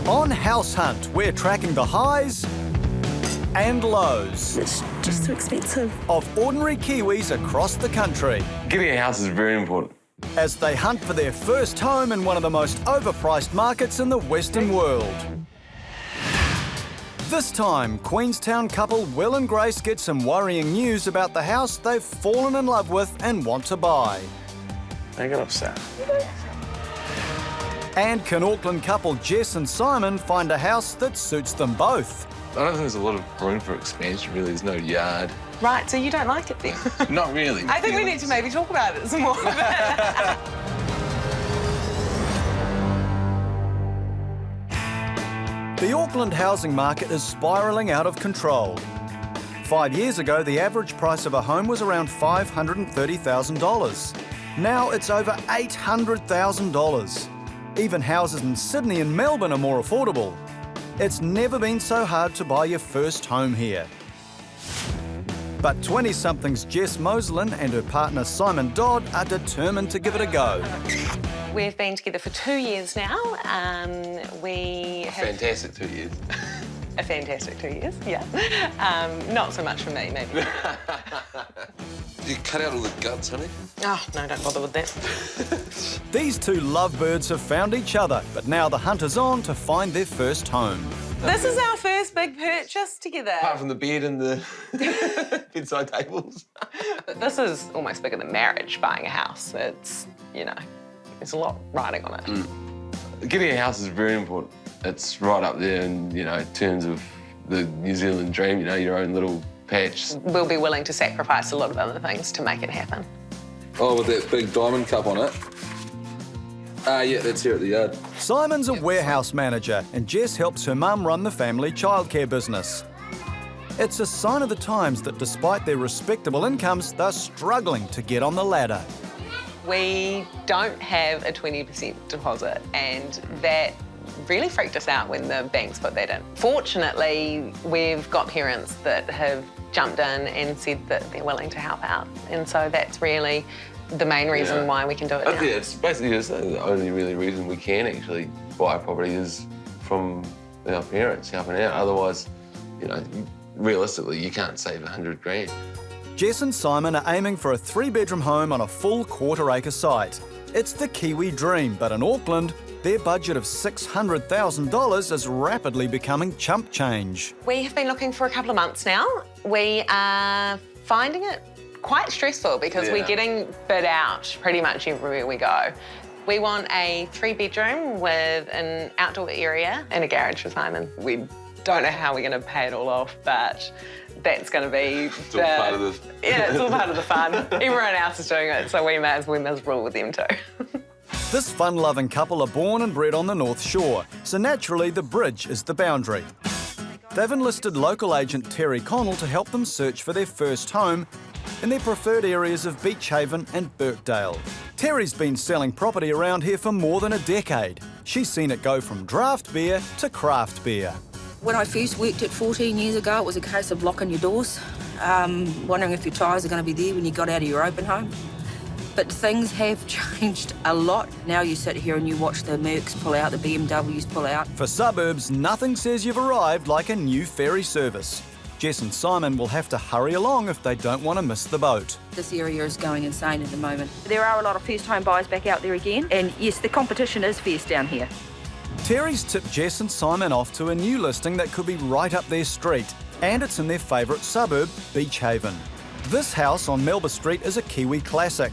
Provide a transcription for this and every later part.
On House Hunt, we're tracking the highs and lows. It's just too expensive. Of ordinary Kiwis across the country. Getting a house is very important. As they hunt for their first home in one of the most overpriced markets in the Western world. This time, Queenstown couple Will and Grace get some worrying news about the house they've fallen in love with and want to buy. Don't get upset. And can Auckland couple Jess and Simon find a house that suits them both? I don't think there's a lot of room for expansion, really. There's no yard. Right, so you don't like it then? Not really. I think we need to maybe talk about it some more. The Auckland housing market is spiralling out of control. 5 years ago, the average price of a home was around $530,000. Now it's over $800,000. Even houses in Sydney and Melbourne are more affordable. It's never been so hard to buy your first home here. But 20-somethings Jess Moslin and her partner Simon Dodd are determined to give it a go. We've been together for 2 years now. Fantastic 2 years. A fantastic 2 years, yeah. Not so much for me, maybe. You cut out all the guts, honey? Oh, no, don't bother with that. These two lovebirds have found each other, but now the hunt is on to find their first home. This is our first big purchase together. Apart from the bed and the bedside tables. This is almost bigger than marriage, buying a house. It's, you know, there's a lot riding on it. Getting a house is very important. It's right up there in, you know, terms of the New Zealand dream, you know, your own little patch. We'll be willing to sacrifice a lot of other things to make it happen. Oh, with that big diamond cup on it. Yeah, that's here at the yard. Simon's a warehouse manager and Jess helps her mum run the family childcare business. It's a sign of the times that despite their respectable incomes, they're struggling to get on the ladder. We don't have a 20% deposit, and that really freaked us out when the banks put that in. Fortunately, we've got parents that have jumped in and said that they're willing to help out, and so that's really the main reason why we can do it now. Yeah, it's basically just the only really reason we can actually buy a property is from our parents helping out. Otherwise, you know, realistically, you can't save 100 grand. Jess and Simon are aiming for a 3-bedroom home on a full quarter-acre site. It's the Kiwi dream, but in Auckland, their budget of $600,000 is rapidly becoming chump change. We have been looking for a couple of months now. We are finding it quite stressful because we're getting bid out pretty much everywhere we go. We want a 3-bedroom with an outdoor area and a garage for Simon. We don't know how we're going to pay it all off, but that's going to be It's all part of the... Yeah, it's all part of the fun. Everyone else is doing it, so we may as well be miserable with them too. This fun-loving couple are born and bred on the North Shore, so naturally the bridge is the boundary. They've enlisted local agent Terry Connell to help them search for their first home in their preferred areas of Beach Haven and Birkdale. Terry's been selling property around here for more than a decade. She's seen it go from draft beer to craft beer. When I first worked it 14 years ago, it was a case of locking your doors, wondering if your tyres are going to be there when you got out of your open home. But things have changed a lot. Now you sit here and you watch the Mercs pull out, the BMWs pull out. For suburbs, nothing says you've arrived like a new ferry service. Jess and Simon will have to hurry along if they don't want to miss the boat. This area is going insane at the moment. There are a lot of first-home buyers back out there again, and yes, the competition is fierce down here. Terry's tipped Jess and Simon off to a new listing that could be right up their street, and it's in their favourite suburb, Beach Haven. This house on Melbour Street is a Kiwi classic.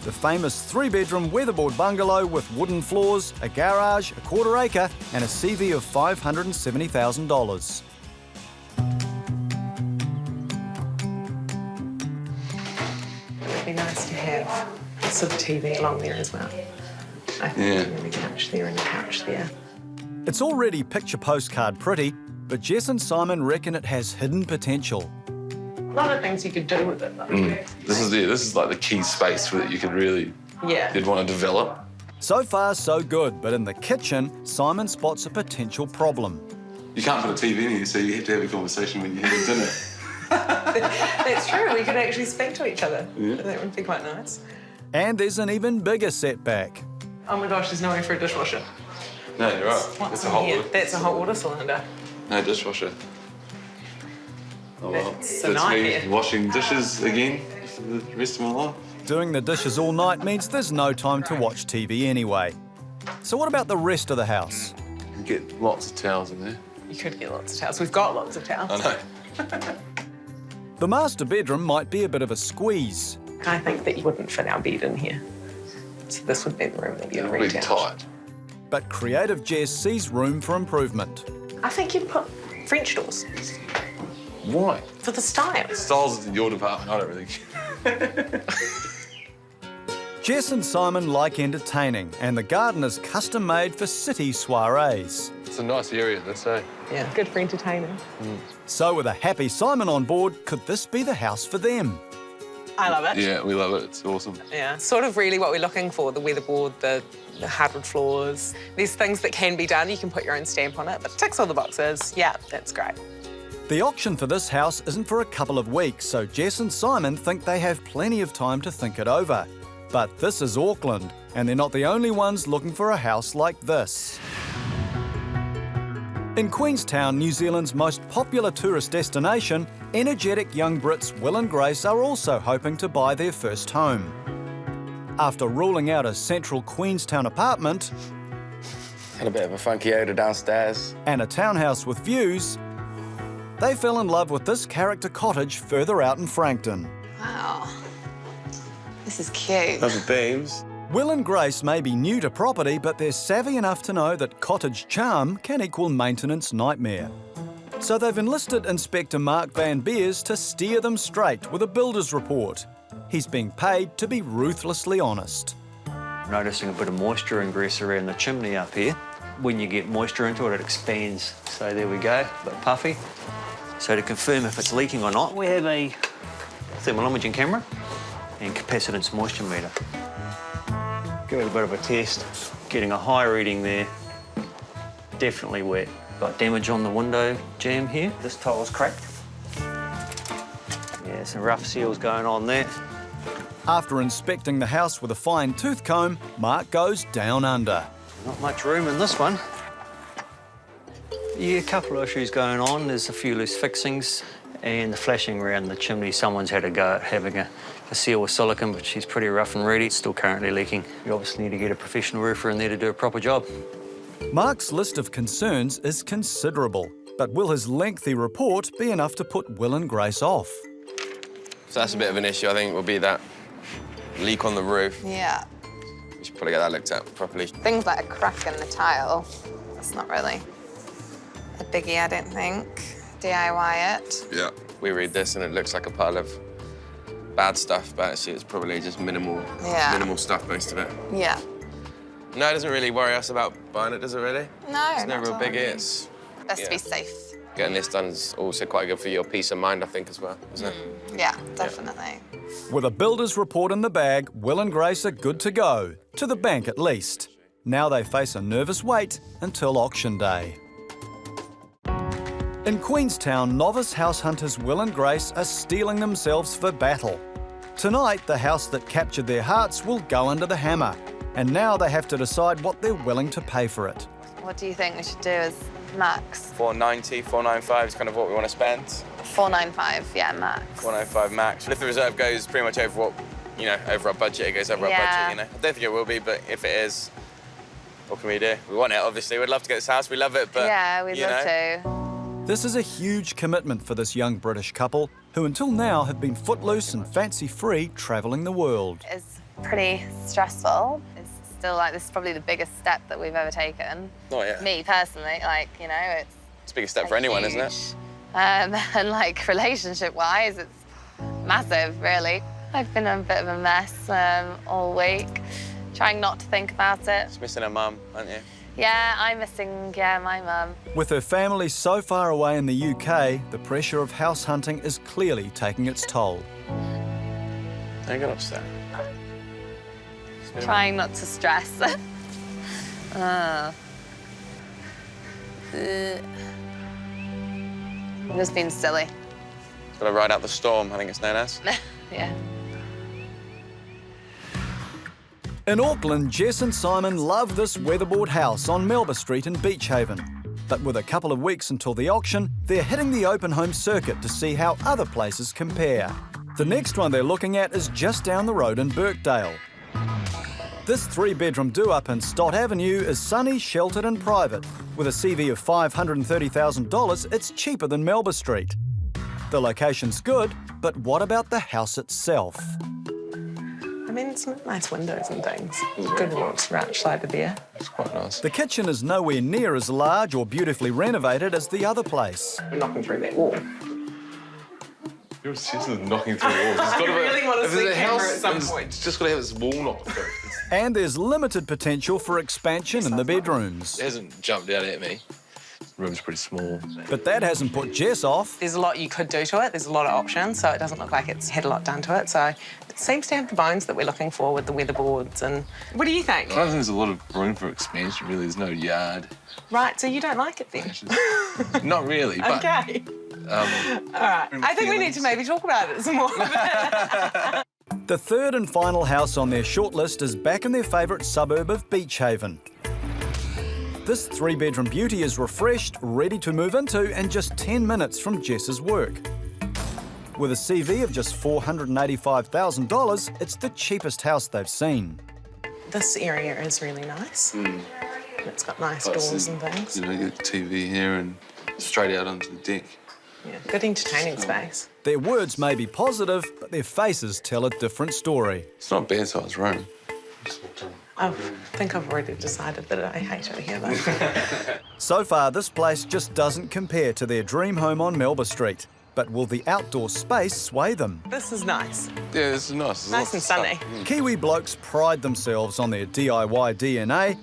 The famous 3-bedroom weatherboard bungalow with wooden floors, a garage, a quarter-acre, and a CV of $570,000. It'd be nice to have a sort of TV along there as well. I think a couch there and a couch there. It's already picture postcard pretty, but Jess and Simon reckon it has hidden potential. A lot of things you could do with it, though. This is like the key space that you could really, you'd want to develop. So far, so good, but in the kitchen, Simon spots a potential problem. You can't put a TV in here, so you have to have a conversation when you're having dinner. That's true, we could actually speak to each other. Yeah. That would be quite nice. And there's an even bigger setback. Oh my gosh, there's no way for a dishwasher. No, you're right. What's It's a in hot here? water. That's a hot water cylinder. No dishwasher. Oh well. That's a me nightmare. washing dishes again for the rest of my life. Doing the dishes all night means there's no time to watch TV anyway. So what about the rest of the house? You get lots of towels in there. You could get lots of towels. We've got lots of towels. I know. The master bedroom might be a bit of a squeeze. I think that you wouldn't fit our bed in here. So this would be the room that you'd It'll be rent out. tight. But creative Jess sees room for improvement. I think you'd put French doors Why? for the style. Styles is in your department. I don't really care. Jess and Simon like entertaining, and the garden is custom made for city soirees. It's a nice area, let's say. Yeah, good for entertaining. So with a happy Simon on board, could this be the house for them? I love it. Yeah, we love it. It's awesome. Yeah, sort of really what we're looking for, the weatherboard, the hardwood floors. There's things that can be done, you can put your own stamp on it, but it ticks all the boxes. Yeah, that's great. The auction for this house isn't for a couple of weeks, so Jess and Simon think they have plenty of time to think it over. But this is Auckland, and they're not the only ones looking for a house like this. In Queenstown, New Zealand's most popular tourist destination, energetic young Brits Will and Grace are also hoping to buy their first home. After ruling out a central Queenstown apartment Had a bit of a funky odour downstairs. and a townhouse with views, they fell in love with this character cottage further out in Frankton. Wow. This is cute. Love the beams. Will and Grace may be new to property, but they're savvy enough to know that cottage charm can equal maintenance nightmare. So they've enlisted Inspector Mark Van Beers to steer them straight with a builder's report. He's being paid to be ruthlessly honest. Noticing a bit of moisture ingress around the chimney up here. When you get moisture into it, it expands. So there we go, a bit puffy. So to confirm if it's leaking or not, we have a thermal imaging camera and capacitance moisture meter. Give it a bit of a test. Getting a high reading there. Definitely wet. Got damage on the window jamb here. This tile's cracked. Yeah, some rough seals going on there. After inspecting the house with a fine-tooth comb, Mark goes down under. Not much room in this one. Yeah, a couple of issues going on. There's a few loose fixings and the flashing around the chimney. Someone's had a go at having a seal with silicone, but she's pretty rough and ready. It's still currently leaking. You obviously need to get a professional roofer in there to do a proper job. Mark's list of concerns is considerable, but will his lengthy report be enough to put Will and Grace off? So that's a bit of an issue, I think, would be that leak on the roof. Yeah. We should probably get that looked at properly. Things like a crack in the tile, that's not really a biggie, I don't think. DIY it. Yeah. We read this and it looks like a pile of bad stuff, but actually it's probably just minimal stuff, most of it. Yeah. No, it doesn't really worry us about buying it, does it really? No, It's no not real at all. biggie. It's Best to yeah. be safe. Getting this done is also quite good for your peace of mind, I think, as well, isn't it? Yeah, definitely. With a builder's report in the bag, Will and Grace are good to go. To the bank, at least. Now they face a nervous wait until auction day. In Queenstown, novice house hunters Will and Grace are steeling themselves for battle. Tonight, the house that captured their hearts will go under the hammer. And now they have to decide what they're willing to pay for it. What do you think we should do as max? 490, 495 is kind of what we want to spend. 495, yeah, max. 495 max. If the reserve goes pretty much over what, you know, over our budget, it goes over our Yeah. budget, you know. I don't think it will be, but if it is, what can we do? We want it, obviously. We'd love to get this house. We love it, but, Yeah, we'd you love know. to. This is a huge commitment for this young British couple, who until now have been footloose and fancy-free travelling the world. It's pretty stressful. It's still like, this is probably the biggest step that we've ever taken. Oh, yeah. Me personally, like, you know, it's It's the biggest step for anyone, isn't it? huge. And like relationship-wise, it's massive, really. I've been a bit of a mess all week, trying not to think about it. Just missing her mum, aren't you? Yeah, I'm missing, my mum. With her family so far away in the UK, the pressure of house hunting is clearly taking its toll. Don't get upset. Trying not to stress. I'm just being silly. Got to ride out the storm, I think it's known as. Yeah. In Auckland, Jess and Simon love this weatherboard house on Melbour Street in Beach Haven. But with a couple of weeks until the auction, they're hitting the open home circuit to see how other places compare. The next one they're looking at is just down the road in Birkdale. This 3-bedroom do-up in Stott Avenue is sunny, sheltered and private. With a CV of $530,000, it's cheaper than Melbour Street. The location's good, but what about the house itself? I mean, some nice windows and things. Good walks right outside of there. It's quite nice. The kitchen is nowhere near as large or beautifully renovated as the other place. We're knocking through that wall. You're obsessed with knocking through walls. It's got to really want to if there's see a camera house, at some point. It's just got to have its wall knocked through. And there's limited potential for expansion in the bedrooms. It hasn't jumped out at me. The room's pretty small. But that hasn't put Jess off. There's a lot you could do to it. There's a lot of options, so it doesn't look like it's had a lot done to it. So it seems to have the bones that we're looking for with the weatherboards. And what do you think? I don't think there's a lot of room for expansion, really. There's no yard. Right, so you don't like it then? Not really, but... Okay. All right. I think we need to maybe talk about it some more. The third and final house on their shortlist is back in their favourite suburb of Beach Haven. This 3-bedroom beauty is refreshed, ready to move into, and just 10 minutes from Jess's work. With a CV of just $485,000, it's the cheapest house they've seen. This area is really nice. It's got nice doors and things. You know, you get the TV here and straight out onto the deck. Yeah, good entertaining space. Their words may be positive, but their faces tell a different story. It's not a bad-sized room. I think I've already decided that I hate it here, though. So far, this place just doesn't compare to their dream home on Melbour Street. But will the outdoor space sway them? This is nice. Yeah, this is nice. There's Nice lots and of sunny. stuff. Kiwi blokes pride themselves on their DIY DNA,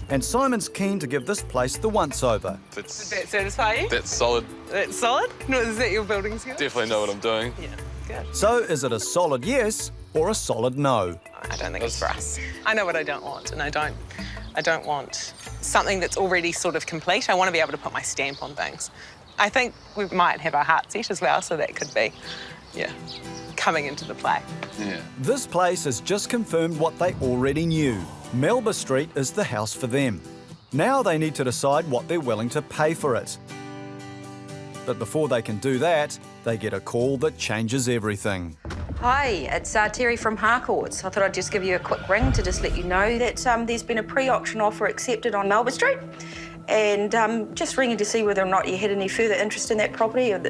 and Simon's keen to give this place the once-over. Does that satisfy you? That's solid. That's solid? No, is that your building skills? Definitely know what I'm doing. Yeah, good. So is it a solid yes or a solid no? I don't think it's for us. I know what I don't want, and I don't want something that's already sort of complete. I want to be able to put my stamp on things. I think we might have our heart set as well, so that could be, yeah, coming into the play. Yeah. This place has just confirmed what they already knew. Melbour Street is the house for them. Now they need to decide what they're willing to pay for it. But before they can do that, they get a call that changes everything. Hi, it's Terry from Harcourts. I thought I'd just give you a quick ring to just let you know that there's been a pre-auction offer accepted on Melbour Street. And just ringing to see whether or not you had any further interest in that property or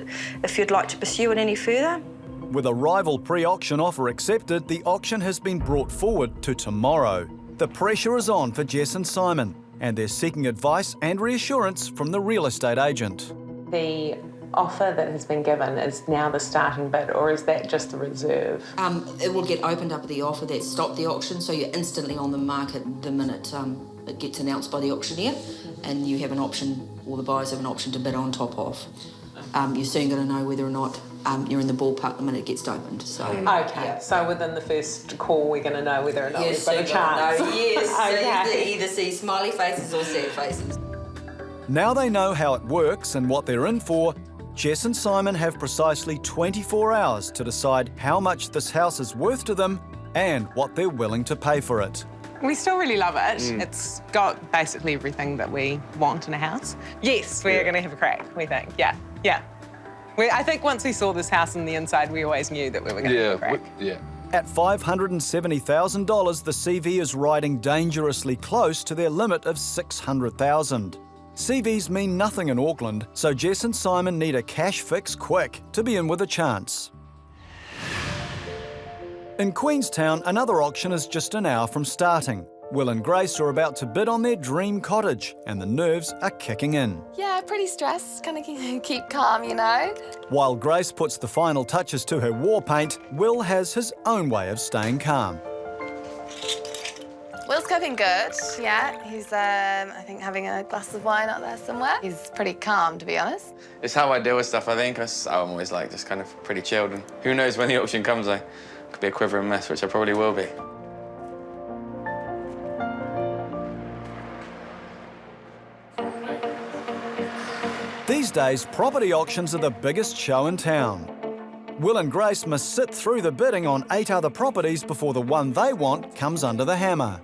if you'd like to pursue it any further. With a rival pre-auction offer accepted, the auction has been brought forward to tomorrow. The pressure is on for Jess and Simon, and they're seeking advice and reassurance from the real estate agent. The offer that has been given is now the starting bid, or is that just the reserve? It will get opened up at the offer that stopped the auction, so you're instantly on the market the minute it gets announced by the auctioneer, and you have an option, or the buyers have an option to bid on top of. You're soon going to know whether or not you're in the ballpark the minute it gets opened. So. Okay, yeah. so within the first call, we're going to know whether or not we've got a No, chance. yes, Okay. so you either see smiley faces or sad faces. Now they know how it works and what they're in for, Jess and Simon have precisely 24 hours to decide how much this house is worth to them and what they're willing to pay for it. We still really love it. It's got basically everything that we want in a house. Yes, we're going to have a crack, we think. Yeah, yeah. I think once we saw this house on the inside, we always knew that we were going to have a crack. Yeah. At $570,000, the CV is riding dangerously close to their limit of $600,000. CVs mean nothing in Auckland, so Jess and Simon need a cash fix quick to be in with a chance. In Queenstown, another auction is just an hour from starting. Will and Grace are about to bid on their dream cottage, and the nerves are kicking in. Yeah, pretty stressed. Kind of keep calm, you know? While Grace puts the final touches to her war paint, Will has his own way of staying calm. Will's coping good, yeah. He's, I think, having a glass of wine out there somewhere. He's pretty calm, to be honest. It's how I deal with stuff, I think. I'm always like just kind of pretty chilled. And who knows when the auction comes, I could be a quivering mess, which I probably will be. These days, property auctions are the biggest show in town. Will and Grace must sit through the bidding on 8 other properties before the one they want comes under the hammer.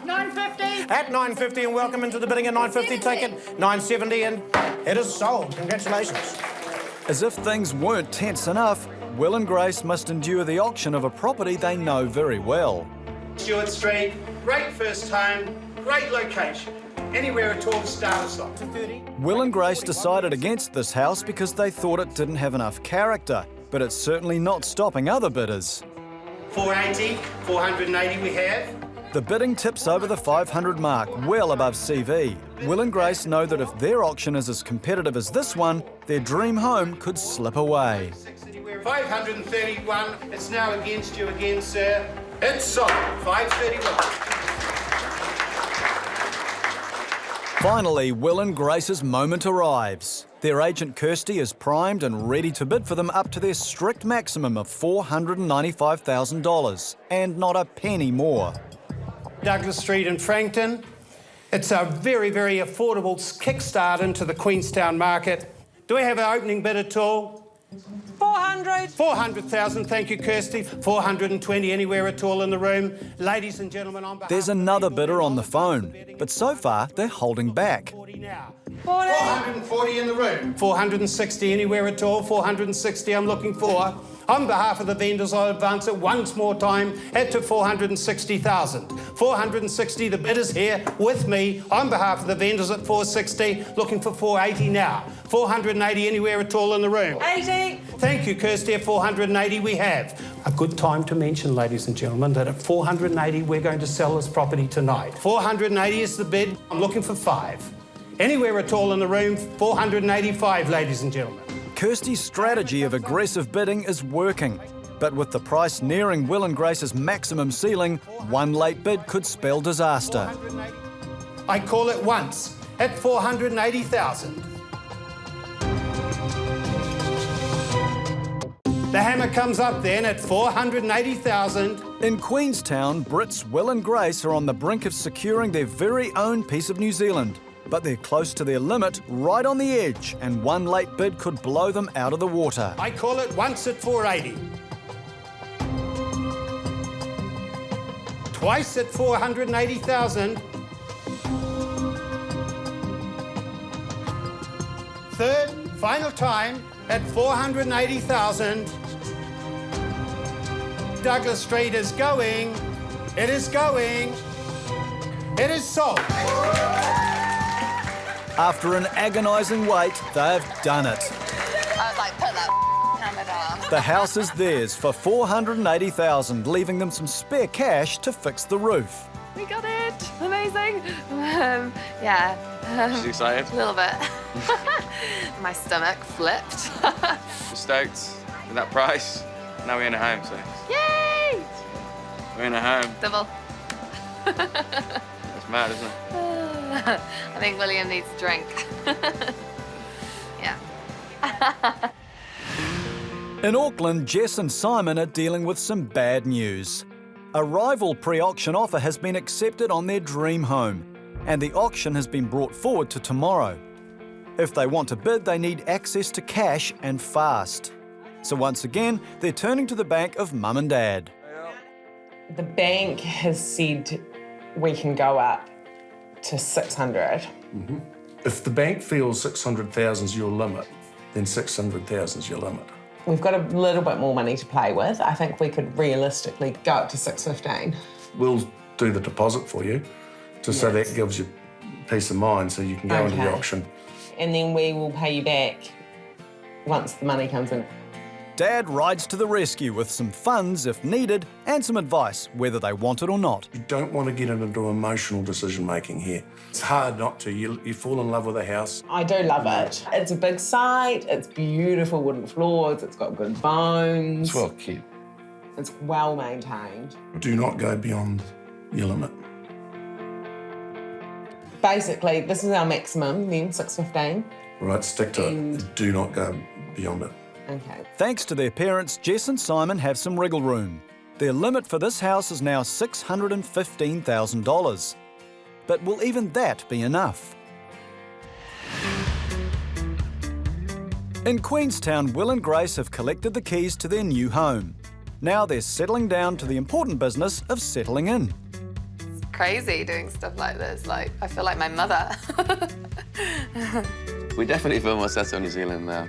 $950. At $950 and welcome into the bidding at $950. Take it $970 and it is sold. Congratulations. As if things weren't tense enough, Will and Grace must endure the auction of a property they know very well. Stewart Street, great first home, great location. Anywhere at all to start us off. Will and Grace decided against this house because they thought it didn't have enough character, but it's certainly not stopping other bidders. 480, 480 we have. The bidding tips over the 500 mark, well above CV. Will and Grace know that if their auction is as competitive as this one, their dream home could slip away. 531, it's now against you again, sir. It's sold, 531. Finally, Will and Grace's moment arrives. Their agent Kirsty is primed and ready to bid for them up to their strict maximum of $495,000, and not a penny more. Douglas Street in Frankton. It's a very, very affordable kickstart into the Queenstown market. Do we have an opening bid at all? 400. 400,000, thank you, Kirsty. 420 anywhere at all in the room. Ladies and gentlemen, on behalf There's another bidder on the phone, but so far they're holding back. 440 in the room. 460 anywhere at all. 460 I'm looking for. On behalf of the vendors, I'll advance it once more time at to 460,000. 460, the bidder's here with me on behalf of the vendors at 460, looking for 480 now. 480 anywhere at all in the room. 80. Thank you, Kirsty. At 480 we have. A good time to mention, ladies and gentlemen, that at 480 we're going to sell this property tonight. 480 is the bid. I'm looking for 5. Anywhere at all in the room, 485, ladies and gentlemen. Kirsty's strategy of aggressive bidding is working, but with the price nearing Will and Grace's maximum ceiling, one late bid could spell disaster. I call it once at 480,000. The hammer comes up then at 480,000. In Queenstown, Brits Will and Grace are on the brink of securing their very own piece of New Zealand. But they're close to their limit, right on the edge, and one late bid could blow them out of the water. I call it once at 480. Twice at 480,000. Third, final time at 480,000. Douglas Street is going. It is going. It is sold. After an agonising wait, they've done it. I was like, put that hammer down. The house is theirs for $480,000, leaving them some spare cash to fix the roof. We got it. Amazing. Yeah. She's excited. A little bit. My stomach flipped. We're stoked with that price. Now we're in a home, so Yay! we're in a home. Double. That's mad, isn't it? I think William needs a drink. Yeah. In Auckland, Jess and Simon are dealing with some bad news. A rival pre-auction offer has been accepted on their dream home, and the auction has been brought forward to tomorrow. If they want to bid, they need access to cash and fast. So once again, they're turning to the bank of Mum and Dad. The bank has said we can go up to 600. Mm-hmm. If the bank feels 600,000 is your limit, then 600,000 is your limit. We've got a little bit more money to play with. I think we could realistically go up to 615. We'll do the deposit for you, just so that gives you peace of mind so you can go into the auction. And then we will pay you back once the money comes in. Dad rides to the rescue with some funds if needed and some advice, whether they want it or not. You don't want to get into emotional decision-making here. It's hard not to. You fall in love with a house. I do love it. It's a big site, it's beautiful wooden floors, it's got good bones. It's well kept. It's well maintained. Do not go beyond your limit. Basically, this is our maximum, then 615. Right, stick to it. Do not go beyond it. Okay. Thanks to their parents, Jess and Simon have some wriggle room. Their limit for this house is now $615,000. But will even that be enough? In Queenstown, Will and Grace have collected the keys to their new home. Now they're settling down to the important business of settling in. It's crazy doing stuff like this. Like, I feel like my mother. We definitely feel more settled in New Zealand now.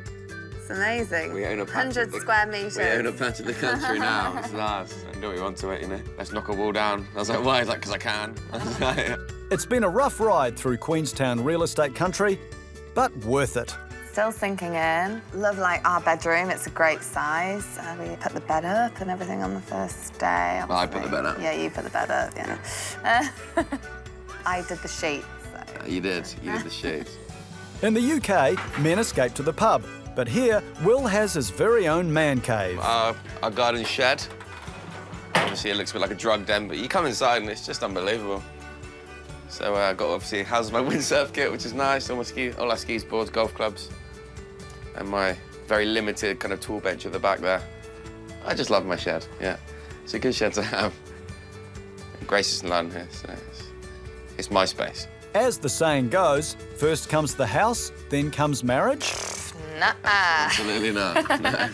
It's amazing. We own a patch 100 square metres. We own a patch of the country now. It's ours. And do what we want to it, you know. Let's knock a wall down. I was like, why? He's like, because I can. I was like, It's been a rough ride through Queenstown real estate country, but worth it. Still sinking in. Love, like, our bedroom. It's a great size. We put the bed up and everything on the first day. I put the bed up. Yeah, you put the bed up, yeah. I did the sheets. So. You did the sheets. In the UK, men escape to the pub, but here, Will has his very own man cave. Our garden shed. Obviously, it looks a bit like a drug den, but you come inside and it's just unbelievable. So I got obviously houses my windsurf kit, which is nice. All our skis, boards, golf clubs, and my very limited kind of tool bench at the back there. I just love my shed. Yeah, it's a good shed to have. Grace is in London here, so it's my space. As the saying goes, first comes the house, then comes marriage. Nuh-uh. Absolutely not. No.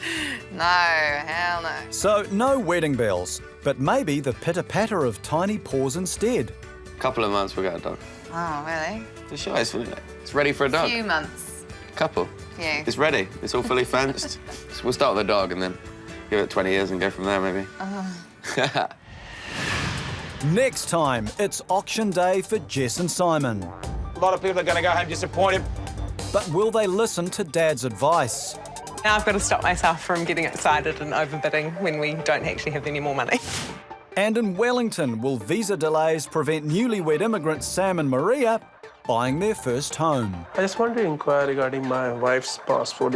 No, hell no. So no wedding bells, but maybe the pitter-patter of tiny paws instead. A couple of months we'll get a dog. Oh, really? The show is, it's ready for a dog. Few months. Couple. Few. It's ready. It's all fully fenced. So we'll start with the dog and then give it 20 years and go from there, maybe. Next time, it's auction day for Jess and Simon. A lot of people are going to go home disappointed. But will they listen to Dad's advice? Now I've got to stop myself from getting excited and overbidding when we don't actually have any more money. And in Wellington, will visa delays prevent newlywed immigrants Sam and Maria buying their first home? I just want to inquire regarding my wife's passport.